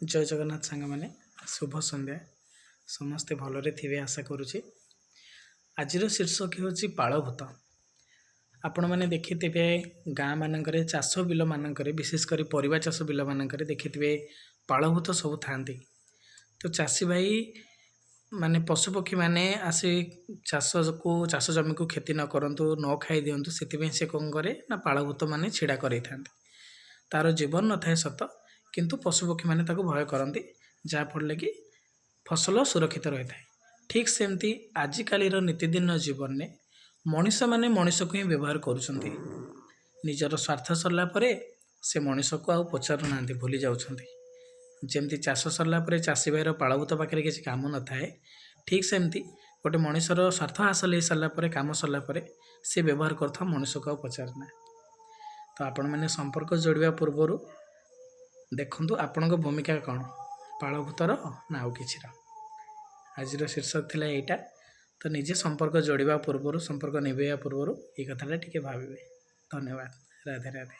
जय जगन्नाथ सांग मैंने शुभ संध्या समस्ते भलरे थे आशा करुच्ची। आज शीर्षक हूँ पालभूत। आपण मैंने देखिथे गाँ मानक चाष बिल मानक विशेषकर परिवा चाष बिल मानक देखिथे पालभूत सब था। तो चाषी भाई माने पशुपक्षी माने आसी चाष को चाष जमी को क्षति न करंतु न खाई दिंतु से कौन करे ना पालभूत माने छिड़ा कर तार जीवन न थाए सत किंतु पशुपक्षी माने ताको भय करती जहाँफल कि फसल सुरक्षित रही है। ठीक सेमती आजिकाली नीतिदिन जीवन में मनीष मैंने मनीष को ही व्यवहार करुँच निजर स्वार्थ सरला परे से मनीष को आउ पचारू ना भूली जाउछंती। जमती चाष सरला परे चाषी भाईर पालभूत पाखे किसी काम न थाए ठीक सेमती गोटे मनीषर स्वार्थ हासिल हो सारा पर काम सरला परे से व्यवहार करता मनीष को आउ पचारना। तो आपण मैंने संपर्क जोड़िया पूर्वर देखु आपण भूमिका कौन पालभूतर ना आउ कि आज शीर्षक थिला एटा। तो निजे संपर्क जोड़िया पूर्वर संपर्क निभेया पूर्वर ये कथा टी भावे। धन्यवाद। राधे राधे।